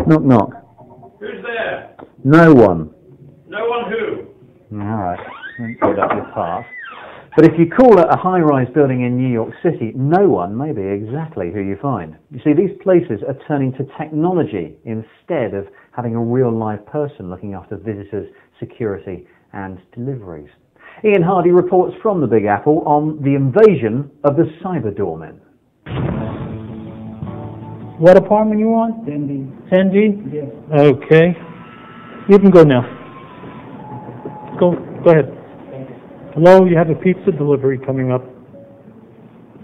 Knock, knock. Who's there? No one. No one who? All right, let's get up this path. But if you call it a high-rise building in New York City, no one may be exactly who you find. You see, these places are turning to technology instead of having a real live person looking after visitors, security and deliveries. Ian Hardy reports from the Big Apple on the invasion of the Cyberdoorman. What apartment you on? 10D. 10D? Yes. Okay. You can go now. Go ahead. Hello, you have a pizza delivery coming up.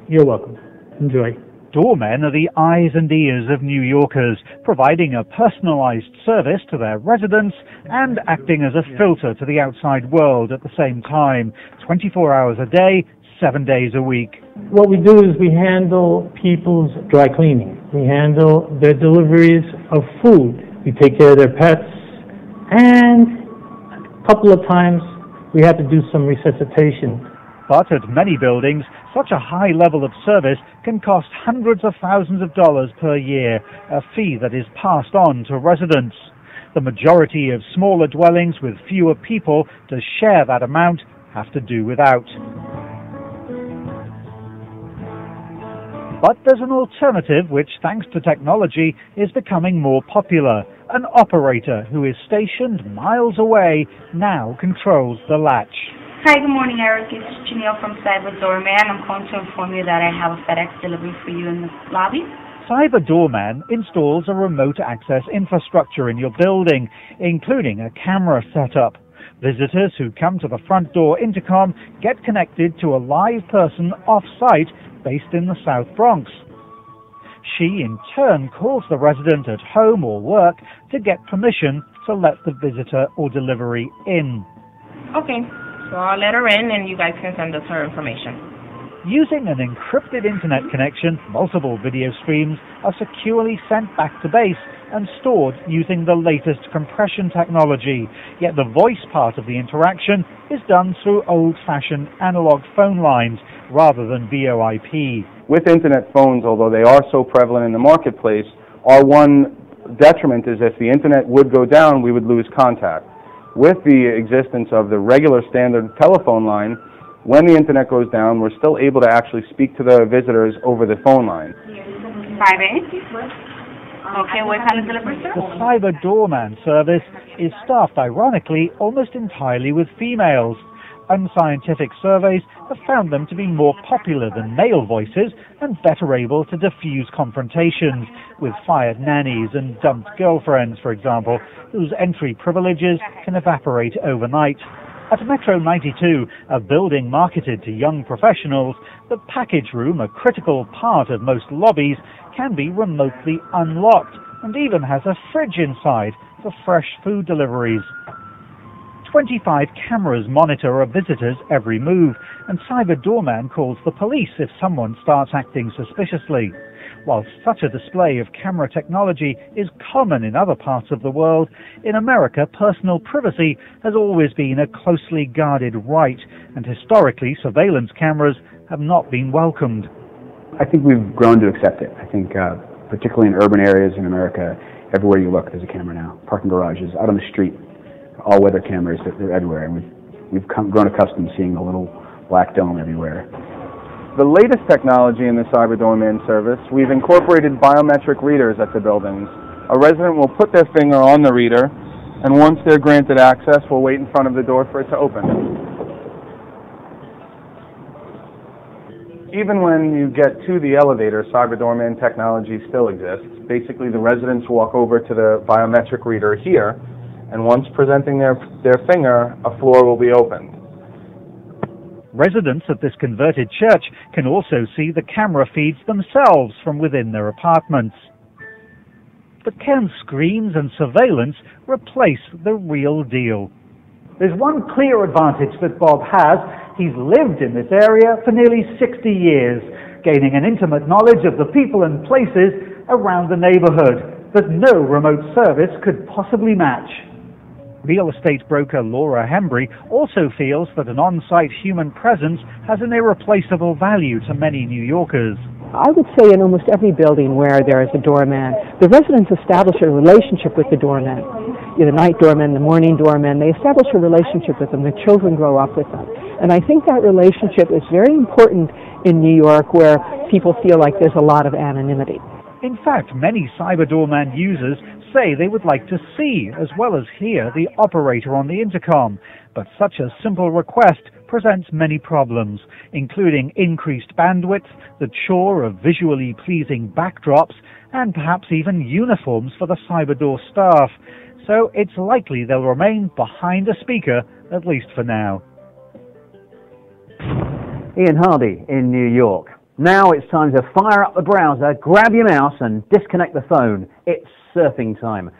You're welcome. Enjoy. Doormen are the eyes and ears of New Yorkers, providing a personalized service to their residents and acting as a filter to the outside world at the same time, 24 hours a day, 7 days a week. What we do is we handle people's dry cleaning. We handle their deliveries of food. We take care of their pets, and a couple of times we had to do some resuscitation. But at many buildings, such a high level of service can cost hundreds of thousands of dollars per year, a fee that is passed on to residents. The majority of smaller dwellings with fewer people to share that amount have to do without. But there's an alternative which, thanks to technology, is becoming more popular. An operator who is stationed miles away now controls the latch. Hi, good morning, Eric. It's Janelle from Cyberdoorman. I'm calling to inform you that I have a FedEx delivery for you in the lobby. Cyberdoorman installs a remote access infrastructure in your building, including a camera setup. Visitors who come to the front door intercom get connected to a live person off-site based in the South Bronx. She, in turn, calls the resident at home or work to get permission to let the visitor or delivery in. Okay, so I'll let her in and you guys can send us her information. Using an encrypted internet connection, multiple video streams are securely sent back to base and stored using the latest compression technology. Yet the voice part of the interaction is done through old-fashioned analog phone lines rather than VoIP. With internet phones, although they are so prevalent in the marketplace, our one detriment is if the internet would go down, we would lose contact. With the existence of the regular standard telephone line, when the internet goes down, we're still able to actually speak to the visitors over the phone line. 5A. Okay, what kind of delivery, sir? The Cyberdoorman service is staffed, ironically, almost entirely with females. Unscientific surveys have found them to be more popular than male voices and better able to diffuse confrontations with fired nannies and dumped girlfriends, for example, whose entry privileges can evaporate overnight. At Metro 92, a building marketed to young professionals, the package room, a critical part of most lobbies, can be remotely unlocked and even has a fridge inside for fresh food deliveries. 25 cameras monitor a visitor's every move, and Cyberdoorman calls the police if someone starts acting suspiciously. While such a display of camera technology is common in other parts of the world, in America personal privacy has always been a closely guarded right, and historically surveillance cameras have not been welcomed. I think we've grown to accept it. I think particularly in urban areas in America, everywhere you look there's a camera now. Parking garages, out on the street, all-weather cameras, they're everywhere, and we've grown accustomed to seeing the little black dome everywhere. The latest technology in the Cyberdoorman service, we've incorporated biometric readers at the buildings. A resident will put their finger on the reader, and once they're granted access, we'll wait in front of the door for it to open. Even when you get to the elevator, Cyberdoorman technology still exists. Basically, the residents walk over to the biometric reader here, and once presenting their finger, a floor will be opened. Residents at this converted church can also see the camera feeds themselves from within their apartments. But can screens and surveillance replace the real deal? There's one clear advantage that Bob has. He's lived in this area for nearly 60 years, gaining an intimate knowledge of the people and places around the neighborhood that no remote service could possibly match. Real estate broker Laura Hembry also feels that an on-site human presence has an irreplaceable value to many New Yorkers. I would say in almost every building where there is a doorman, the residents establish a relationship with the doorman. The night doorman, the morning doorman, they establish a relationship with them. The children grow up with them. And I think that relationship is very important in New York, where people feel like there's a lot of anonymity. In fact, many Cyberdoorman users say they would like to see as well as hear the operator on the intercom, but such a simple request presents many problems, including increased bandwidth, the chore of visually pleasing backdrops, and perhaps even uniforms for the Cyberdoor staff. So it's likely they'll remain behind a speaker, at least for now. Ian Hardy in New York. Now it's time to fire up the browser, grab your mouse and disconnect the phone. It's surfing time.